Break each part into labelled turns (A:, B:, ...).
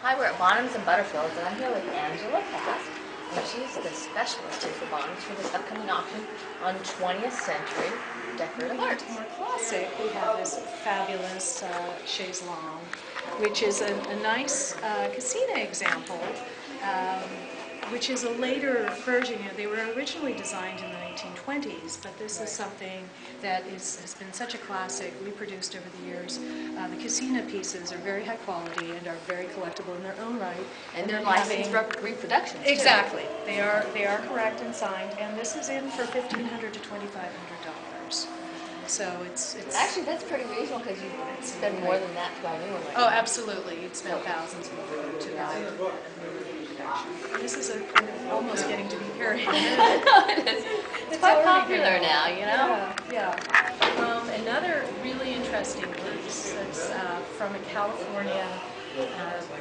A: Hi, we're at Bonhams and Butterfields, and I'm here with Angela Fast, and she's the specialist here for Bonhams for this upcoming auction on 20th century decorative art.
B: More classic, we have this fabulous chaise longue, which is a nice Cassina example, which is a later version. You know, they were originally designed in the 1920s, but this is something that has been such a classic, reproduced over the years. The Cassina pieces are very high quality and are very collectible in their own right.
A: And they're licensed reproductions, too.
B: Exactly. They are correct and signed, and this is in for $1,500 to $2,500. So it's
A: actually, that's pretty reasonable because you spend more than that to buy a new one.
B: Oh, absolutely. You'd spend thousands more to buy a new reproduction. This is a kind of almost getting to be period.
A: It's quite popular now, you know?
B: Yeah. Another really interesting piece that's from a California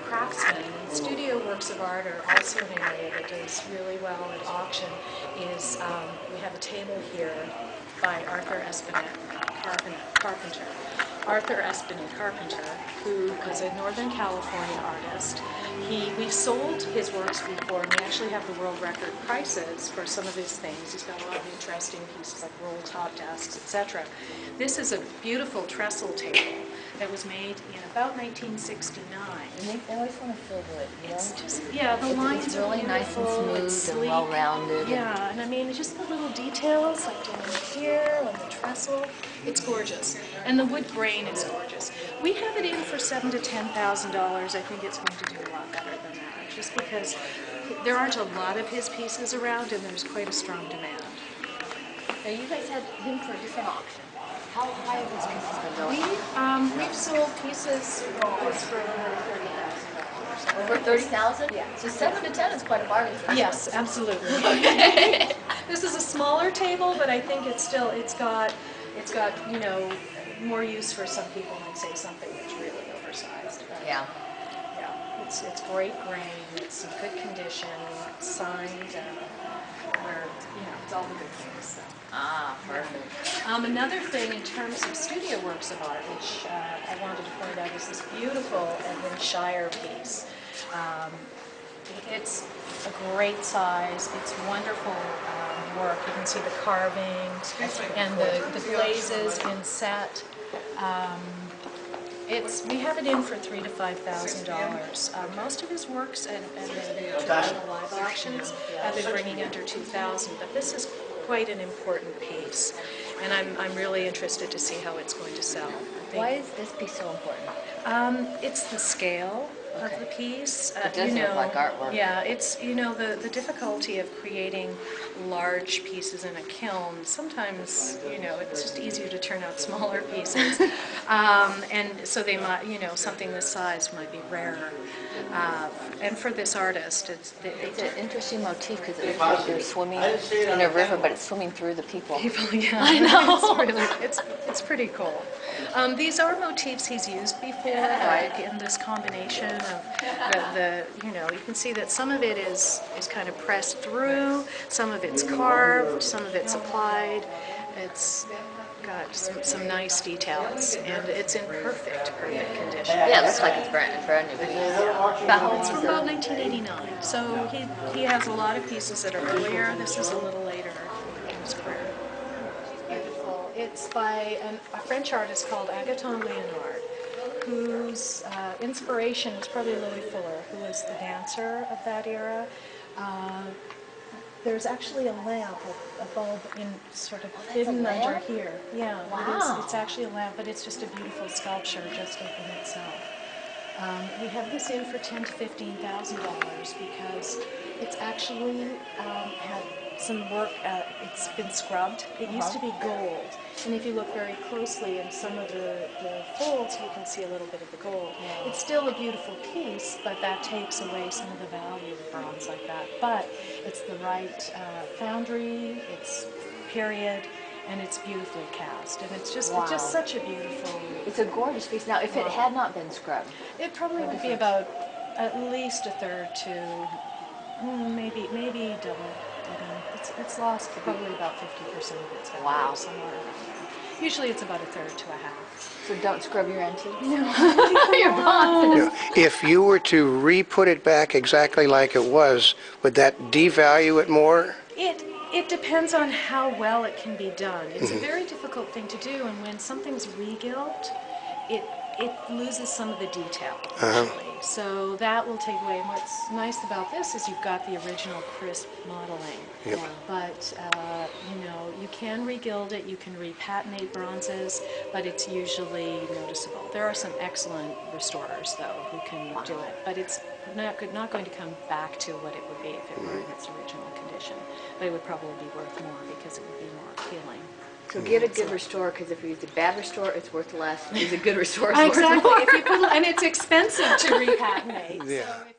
B: craftsman, and studio works of art are also an area that does really well at auction, is we have a table here by Arthur Espenet, carpenter. Arthur Espenet, carpenter, who was a Northern California artist. We've sold his works before, and we actually have the world record prices for some of his things. He's got a lot of interesting pieces like roll top desks, etc. This is a beautiful trestle table that was made in about 1969.
A: And they always want to feel good, you know?
B: It's just, yeah, the lines
A: it's really
B: are
A: nice and smooth and well-rounded.
B: Yeah, and I mean, just the little details, like down here on the trestle, it's gorgeous. And the wood grain is gorgeous. We have it in for $7,000 to $10,000. I think it's going to do a lot better than that, just because there aren't a lot of his pieces around, and there's quite a strong demand.
A: Now, you guys had him for a different auction. How high have those pieces been going?
B: We've sold pieces for over $30,000.
A: Over 30,000?
B: Yeah.
A: So 7 to 10 is quite a bargain.
B: Yes, absolutely. This is a smaller table, but I think it's got you know, more use for some people might say something that's really oversized.
A: Yeah.
B: Yeah. It's great grain. It's in good condition. It's signed. Where you know, it's all the good things. So.
A: Ah, perfect.
B: Another thing in terms of studio works of art, which I wanted to point out, is this beautiful Edwin Scheier piece. It's a great size. It's wonderful work. You can see the carving and the glazes in set. We have it in for $3,000 to $5,000. Most of his works at the traditional live auctions have been bringing under $2,000, but this is quite an important piece, and I'm really interested to see how it's going to sell.
A: Why is this piece so important?
B: It's the scale of the piece.
A: It does look like artwork.
B: Yeah, it's, you know, the difficulty of creating large pieces in a kiln. Sometimes, you know, it's just easier to turn out smaller pieces. And so they might, you know, something this size might be rarer. And for this artist, it's
A: an interesting motif because it looks like they're swimming in a river, but it's swimming through the people.
B: Yeah,
A: I know.
B: It's pretty cool. These are motifs he's used before, like in this combination of the you know, you can see that some of it is kind of pressed through, some of it's carved, some of it's applied. It's got some nice details, and it's in perfect condition.
A: Yeah, it looks like it's brand new piece.
B: It's from about 1989, so he has a lot of pieces that are earlier. This is a little later in his career. Beautiful. It's by a French artist called Agathon Leonard, whose inspiration is probably Louis Fuller, who was the dancer of that era. There's actually a lamp, a bulb in sort of hidden under here. Yeah,
A: wow.
B: It's actually a lamp, but it's just a beautiful sculpture just in itself. We have this in for $10,000 to $15,000 because it's actually had some work. It's been scrubbed. It used to be gold, and if you look very closely in some of the folds, you can see a little bit of the gold. Yeah. It's still a beautiful piece, but that takes away some of the value of bronze like that. But it's the right foundry. It's period. And it's beautifully cast, and it's just such a beautiful.
A: It's a gorgeous piece. Now, if it had not been scrubbed,
B: it probably would be about at least a third to maybe double. It's lost probably about 50% of its value somewhere around there. Usually it's about a third to a half.
A: So don't scrub your antiques.
B: No.
A: Your bronzes.
C: If you were to re-put it back exactly like it was, would that devalue it more?
B: It depends on how well it can be done. It's a very difficult thing to do, and when something's re-gilt, it loses some of the detail, actually. So that will take away. And what's nice about this is you've got the original crisp modeling.
C: Yep.
B: But, you know, you can re-gild it, you can repatinate bronzes, but it's usually noticeable. There are some excellent restorers, though, who can do it, but it's not going to come back to what it would be if it were in its original condition. But it would probably be worth more because it would be more appealing.
A: So get a good restorer, because if you use a bad restorer, it's worth less. Use a good restorer, it's worth
B: Exactly.
A: more.
B: If you put, and it's expensive to repatinate.
C: Yeah.
B: So if